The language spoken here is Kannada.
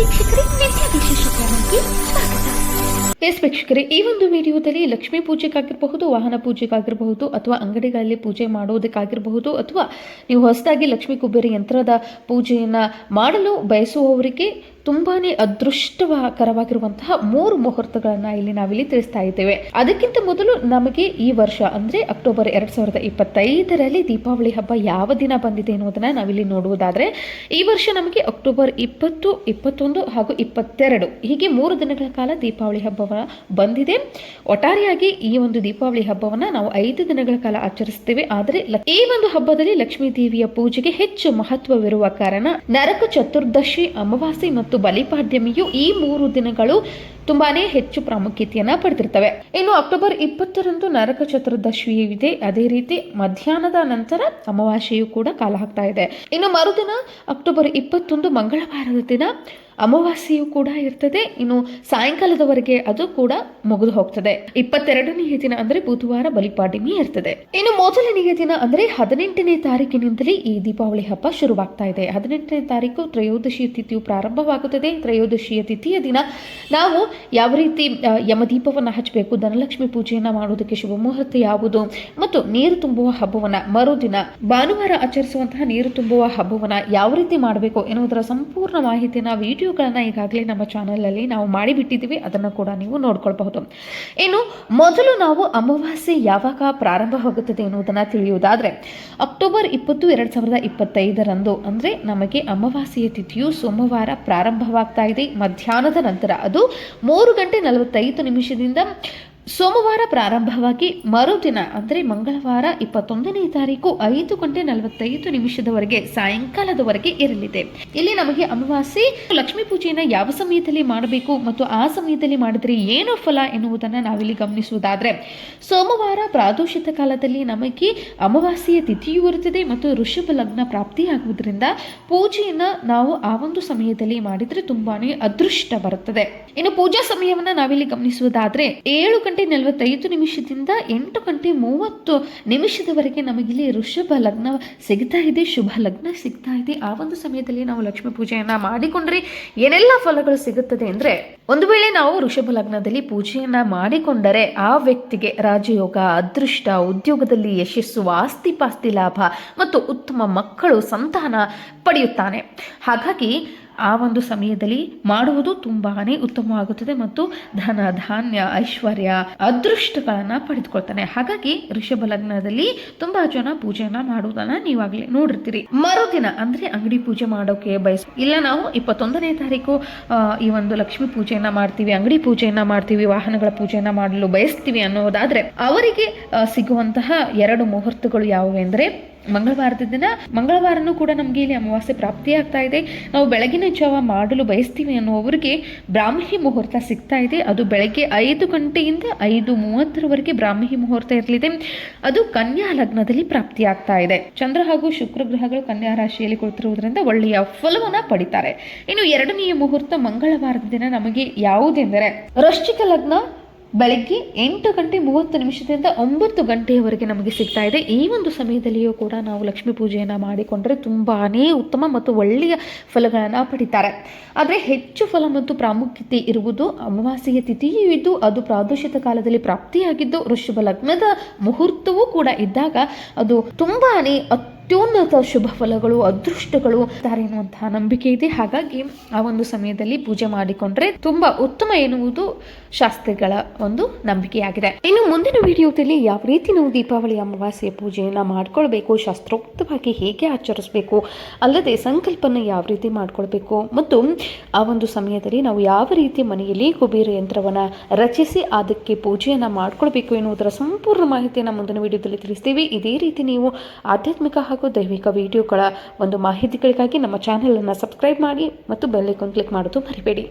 ವೀಕ್ಷಕರೇ, ನಿತ್ಯ ವಿಶೇಷ ಕ್ರಮಕ್ಕೆ ಸ್ವಾಗತ. ವೀಕ್ಷಕರೇ, ಈ ಒಂದು ವಿಡಿಯೋದಲ್ಲಿ ಲಕ್ಷ್ಮೀ ಪೂಜೆಗಾಗಿರಬಹುದು, ವಾಹನ ಪೂಜೆಗಾಗಿರಬಹುದು, ಅಥವಾ ಅಂಗಡಿಗಳಲ್ಲಿ ಪೂಜೆ ಮಾಡುವುದಕ್ಕಾಗಿರಬಹುದು, ಅಥವಾ ನೀವು ಹೊಸದಾಗಿ ಲಕ್ಷ್ಮೀ ಕುಬೇರ ಯಂತ್ರದ ಪೂಜೆಯನ್ನು ಮಾಡಲು ಬಯಸುವವರಿಗೆ ತುಂಬಾನೇ ಅದೃಷ್ಟಕರವಾಗಿರುವಂತಹ 3 ಮುಹೂರ್ತಗಳನ್ನ ನಾವಿಲ್ಲಿ ತಿಳಿಸ್ತಾ ಇದ್ದೇವೆ. ಅದಕ್ಕಿಂತ ಮೊದಲು ನಮಗೆ ಈ ವರ್ಷ ಅಂದ್ರೆ ಅಕ್ಟೋಬರ್ 2025ರಲ್ಲಿ ದೀಪಾವಳಿ ಹಬ್ಬ ಯಾವ ದಿನ ಬಂದಿದೆ ಎನ್ನುವುದನ್ನ ನಾವಿಲ್ಲಿ ನೋಡುವುದಾದ್ರೆ, ಈ ವರ್ಷ ನಮಗೆ ಅಕ್ಟೋಬರ್ 20, 21 ಹಾಗೂ 22 ಹೀಗೆ 3 ದಿನಗಳ ಕಾಲ ದೀಪಾವಳಿ ಹಬ್ಬ ಬಂದಿದೆ. ಒಟ್ಟಾರೆಯಾಗಿ ಈ ಒಂದು ದೀಪಾವಳಿ ಹಬ್ಬವನ್ನ ನಾವು 5 ದಿನಗಳ ಕಾಲ ಆಚರಿಸುತ್ತೇವೆ. ಆದರೆ ಈ ಒಂದು ಹಬ್ಬದಲ್ಲಿ ಲಕ್ಷ್ಮೀ ದೇವಿಯ ಪೂಜೆಗೆ ಹೆಚ್ಚು ಮಹತ್ವವಿರುವ ಕಾರಣ ನರಕ ಚತುರ್ದಶಿ, ಅಮಾವಾಸ್ಯೆ ಮತ್ತು ಬಲಿಪಾಡ್ಯಮಿಯು ಈ 3 ದಿನಗಳು ತುಂಬಾನೇ ಹೆಚ್ಚು ಪ್ರಾಮುಖ್ಯತೆಯನ್ನ ಪಡೆದಿರ್ತವೆ. ಇನ್ನು ಅಕ್ಟೋಬರ್ 20ರಂದು ನರಕ ಚತುರ್ದಶಿಯೂ ಇದೆ. ಅದೇ ರೀತಿ ಮಧ್ಯಾಹ್ನದ ನಂತರ ಅಮಾವಾಸ್ಯೆಯು ಕೂಡ ಕಾಲ ಹಾಕ್ತಾ ಇದೆ. ಇನ್ನು ಮರುದಿನ ಅಕ್ಟೋಬರ್ 21 ಮಂಗಳವಾರದ ದಿನ ಅಮಾವಾಸ್ಯೆಯು ಕೂಡ ಇರ್ತದೆ. ಇನ್ನು ಸಾಯಂಕಾಲದವರೆಗೆ ಅದು ಕೂಡ ಮುಗಿದು ಹೋಗ್ತದೆ. 22ನೇ ದಿನ ಅಂದ್ರೆ ಬುಧವಾರ ಬಲಿಪಾಡ್ಯಮಿ ಇರ್ತದೆ. ಇನ್ನು ಮೊದಲನೆಯ ದಿನ ಅಂದ್ರೆ 18ನೇ ತಾರೀಕಿನಿಂದಲೇ ಈ ದೀಪಾವಳಿ ಹಬ್ಬ ಶುರುವಾಗ್ತಾ ಇದೆ. 18ನೇ ತಾರೀಕು ತ್ರಯೋದಶಿಯ ತಿಥಿಯು ಪ್ರಾರಂಭವಾಗುತ್ತದೆ. ತ್ರಯೋದಶಿಯ ತಿಥಿಯ ದಿನ ನಾವು ಯಾವ ರೀತಿ ಯಮದೀಪವನ್ನು ಹಚ್ಚಬೇಕು, ಧನಲಕ್ಷ್ಮಿ ಪೂಜೆಯನ್ನ ಮಾಡೋದಕ್ಕೆ ಶುಭ ಮುಹೂರ್ತ ಯಾವುದು, ಮತ್ತು ನೀರು ತುಂಬುವ ಹಬ್ಬವನ್ನ ಮರುದಿನ ಭಾನುವಾರ ಆಚರಿಸುವಂತಹ ನೀರು ತುಂಬುವ ಹಬ್ಬವನ್ನ ಯಾವ ರೀತಿ ಮಾಡಬೇಕು ಎನ್ನುವುದರ ಸಂಪೂರ್ಣ ಮಾಹಿತಿಯನ್ನ ವಿಡಿಯೋಗಳನ್ನ ಈಗಾಗಲೇ ನಮ್ಮ ಚಾನೆಲ್ ಅಲ್ಲಿ ನಾವು ಮಾಡಿಬಿಟ್ಟಿದ್ದೀವಿ. ಅದನ್ನು ಕೂಡ ನೀವು ನೋಡ್ಕೊಳ್ಬಹುದು. ಇನ್ನು ಮೊದಲು ನಾವು ಅಮಾವಾಸ್ಯೆ ಯಾವಾಗ ಪ್ರಾರಂಭವಾಗುತ್ತದೆ ಎನ್ನುವುದನ್ನ ತಿಳಿಯುವುದಾದ್ರೆ, ಅಕ್ಟೋಬರ್ 20, 2025ರಂದು ಅಂದ್ರೆ ನಮಗೆ ಅಮಾವಾಸ್ಯೆಯ ತಿಥಿಯು ಸೋಮವಾರ ಪ್ರಾರಂಭವಾಗ್ತಾ ಇದೆ. ಮಧ್ಯಾಹ್ನದ ನಂತರ ಅದು 3:45 ಸೋಮವಾರ ಪ್ರಾರಂಭವಾಗಿ ಮರುದಿನ ಅಂದರೆ ಮಂಗಳವಾರ 21ನೇ ತಾರೀಕು 5:45 ಸಾಯಂಕಾಲದವರೆಗೆ ಇರಲಿದೆ. ಇಲ್ಲಿ ನಮಗೆ ಅಮಾವಾಸ್ಯೆ ಲಕ್ಷ್ಮೀ ಪೂಜೆಯನ್ನು ಯಾವ ಸಮಯದಲ್ಲಿ ಮಾಡಬೇಕು ಮತ್ತು ಆ ಸಮಯದಲ್ಲಿ ಮಾಡಿದ್ರೆ ಏನು ಫಲ ಎನ್ನುವುದನ್ನು ನಾವಿಲ್ಲಿ ಗಮನಿಸುವುದಾದ್ರೆ, ಸೋಮವಾರ ಪ್ರಾದೋಷಿಕ ಕಾಲದಲ್ಲಿ ನಮಗೆ ಅಮಾವಾಸ್ಯೆಯ ತಿಥಿಯೂ ಇರುತ್ತದೆ ಮತ್ತು ಋಷಭ ಲಗ್ನ ಪ್ರಾಪ್ತಿಯಾಗುವುದರಿಂದ ಪೂಜೆಯನ್ನು ನಾವು ಆ ಒಂದು ಸಮಯದಲ್ಲಿ ಮಾಡಿದ್ರೆ ತುಂಬಾನೇ ಅದೃಷ್ಟ ಬರುತ್ತದೆ. ಇನ್ನು ಪೂಜಾ ಸಮಯವನ್ನು ನಾವಿಲ್ಲಿ ಗಮನಿಸುವುದಾದ್ರೆ 7:45 8:30 ನಮಗಿಲ್ಲಿ ಋಷಭ ಲಗ್ನ ಸಿಗ್ತಾ ಇದೆ, ಶುಭ ಲಗ್ನ ಸಿಗ್ತಾ ಇದೆ. ಆ ಒಂದು ಸಮಯದಲ್ಲಿ ನಾವು ಲಕ್ಷ್ಮೀ ಪೂಜೆಯನ್ನ ಮಾಡಿಕೊಂಡ್ರೆ ಏನೆಲ್ಲ ಫಲಗಳು ಸಿಗುತ್ತದೆ ಅಂದ್ರೆ, ಒಂದು ವೇಳೆ ನಾವು ಋಷಭ ಲಗ್ನದಲ್ಲಿ ಪೂಜೆಯನ್ನ ಮಾಡಿಕೊಂಡರೆ ಆ ವ್ಯಕ್ತಿಗೆ ರಾಜಯೋಗ, ಅದೃಷ್ಟ, ಉದ್ಯೋಗದಲ್ಲಿ ಯಶಸ್ಸು, ಆಸ್ತಿ ಪಾಸ್ತಿ ಲಾಭ ಮತ್ತು ಉತ್ತಮ ಮಕ್ಕಳು, ಸಂತಾನ ಪಡೆಯುತ್ತಾನೆ. ಹಾಗಾಗಿ ಆ ಒಂದು ಸಮಯದಲ್ಲಿ ಮಾಡುವುದು ತುಂಬಾನೇ ಉತ್ತಮವಾಗುತ್ತದೆ ಮತ್ತು ಧನ, ಧಾನ್ಯ, ಐಶ್ವರ್ಯ, ಅದೃಷ್ಟಗಳನ್ನ ಪಡೆದುಕೊಳ್ತಾನೆ. ಹಾಗಾಗಿ ಋಷಭ ಲಗ್ನದಲ್ಲಿ ತುಂಬಾ ಜನ ಪೂಜೆಯನ್ನ ಮಾಡುವುದನ್ನ ನೀವಾಗಲೇ ನೋಡಿರ್ತೀರಿ. ಮರುದಿನ ಅಂದ್ರೆ ಅಂಗಡಿ ಪೂಜೆ ಮಾಡೋಕೆ ಇಲ್ಲ, ನಾವು 21ನೇ ತಾರೀಕು ಈ ಒಂದು ಲಕ್ಷ್ಮೀ ಪೂಜೆಯನ್ನ ಮಾಡ್ತೀವಿ, ಅಂಗಡಿ ಪೂಜೆಯನ್ನ ಮಾಡ್ತೀವಿ, ವಾಹನಗಳ ಪೂಜೆಯನ್ನ ಮಾಡಲು ಬಯಸ್ತೀವಿ ಅನ್ನೋದಾದ್ರೆ ಅವರಿಗೆ ಸಿಗುವಂತಹ 2 ಮುಹೂರ್ತಗಳು ಯಾವುವು ಅಂದ್ರೆ, ಮಂಗಳವಾರದ ದಿನ, ಮಂಗಳವಾರನೂ ಕೂಡ ನಮಗೆ ಇಲ್ಲಿ ಅಮಾವಾಸ್ಯೆ ಪ್ರಾಪ್ತಿಯಾಗ್ತಾ ಇದೆ. ನಾವು ಬೆಳಗಿನ ಜಾವ ಮಾಡಲು ಬಯಸ್ತೀವಿ ಅನ್ನುವವರಿಗೆ ಬ್ರಾಹ್ಮಿ ಮುಹೂರ್ತ ಸಿಗ್ತಾ ಇದೆ. ಅದು ಬೆಳಗ್ಗೆ 5 ಗಂಟೆಯಿಂದ 5:30 ಬ್ರಾಹ್ಮಿ ಮುಹೂರ್ತ ಇರಲಿದೆ. ಅದು ಕನ್ಯಾ ಲಗ್ನದಲ್ಲಿ ಪ್ರಾಪ್ತಿಯಾಗ್ತಾ ಇದೆ. ಚಂದ್ರ ಹಾಗೂ ಶುಕ್ರ ಗ್ರಹಗಳು ಕನ್ಯಾ ರಾಶಿಯಲ್ಲಿ ಕುಳಿತಿರುವುದರಿಂದ ಒಳ್ಳೆಯ ಫಲವನ್ನ ಪಡಿತಾರೆ. ಇನ್ನು 2ನೇ ಮುಹೂರ್ತ ಮಂಗಳವಾರದ ದಿನ ನಮಗೆ ಯಾವುದೆಂದರೆ ವೃಶ್ಚಿಕ ಲಗ್ನ ಬೆಳಗ್ಗೆ 8:30 9 ಗಂಟೆಯವರೆಗೆ ನಮಗೆ ಸಿಗ್ತಾ ಇದೆ. ಈ ಒಂದು ಸಮಯದಲ್ಲಿಯೂ ಕೂಡ ನಾವು ಲಕ್ಷ್ಮೀ ಪೂಜೆಯನ್ನು ಮಾಡಿಕೊಂಡ್ರೆ ತುಂಬಾನೇ ಉತ್ತಮ ಮತ್ತು ಒಳ್ಳೆಯ ಫಲಗಳನ್ನು ಪಡಿತಾರೆ. ಆದರೆ ಹೆಚ್ಚು ಫಲ ಮತ್ತು ಪ್ರಾಮುಖ್ಯತೆ ಇರುವುದು ಅಮಾವಾಸ್ಯೆಯ ತಿಥಿಯೂ ಇದ್ದು ಅದು ಪ್ರಾದೋಷಿಕ ಕಾಲದಲ್ಲಿ ಪ್ರಾಪ್ತಿಯಾಗಿದ್ದು ವೃಷಭ ಲಗ್ನದ ಮುಹೂರ್ತವೂ ಕೂಡ ಇದ್ದಾಗ ಅದು ತುಂಬಾನೇ ಅತ್ಯುನ್ನತ ಶುಭ ಫಲಗಳು, ಅದೃಷ್ಟಗಳು ಎನ್ನುವಂತಹ ನಂಬಿಕೆ ಇದೆ. ಹಾಗಾಗಿ ಆ ಒಂದು ಸಮಯದಲ್ಲಿ ಪೂಜೆ ಮಾಡಿಕೊಂಡ್ರೆ ತುಂಬಾ ಉತ್ತಮ ಎನ್ನುವುದು ಶಾಸ್ತ್ರಿಗಳ ಒಂದು ನಂಬಿಕೆಯಾಗಿದೆ. ಇನ್ನು ಮುಂದಿನ ವಿಡಿಯೋದಲ್ಲಿ ಯಾವ ರೀತಿ ನಾವು ದೀಪಾವಳಿ ಅಮಾವಾಸ್ಯೆ ಪೂಜೆಯನ್ನ ಮಾಡ್ಕೊಳ್ಬೇಕು, ಶಾಸ್ತ್ರೋಕ್ತವಾಗಿ ಹೇಗೆ ಆಚರಿಸಬೇಕು, ಅಲ್ಲದೆ ಸಂಕಲ್ಪನ ಯಾವ ರೀತಿ ಮಾಡ್ಕೊಳ್ಬೇಕು ಮತ್ತು ಆ ಒಂದು ಸಮಯದಲ್ಲಿ ನಾವು ಯಾವ ರೀತಿ ಮನೆಯಲ್ಲಿ ಕುಬೇರ ಯಂತ್ರವನ್ನ ರಚಿಸಿ ಅದಕ್ಕೆ ಪೂಜೆಯನ್ನ ಮಾಡ್ಕೊಳ್ಬೇಕು ಎನ್ನುವುದರ ಸಂಪೂರ್ಣ ಮಾಹಿತಿಯನ್ನು ಮುಂದಿನ ವಿಡಿಯೋದಲ್ಲಿ ತಿಳಿಸ್ತೀವಿ. ಇದೇ ರೀತಿ ನೀವು ಆಧ್ಯಾತ್ಮಿಕ ಹಾಗೂ ದೈವಿಕ ವಿಡಿಯೋಗಳ ಒಂದು ಮಾಹಿತಿಗಳಿಗಾಗಿ ನಮ್ಮ ಚಾನೆಲ್ ಅನ್ನು ಸಬ್ಸ್ಕ್ರೈಬ್ ಮಾಡಿ ಮತ್ತು ಬೆಲ್ ಐಕಾನ್ ಕ್ಲಿಕ್ ಮಾಡೋದು ಮರಿಬೇಡಿ.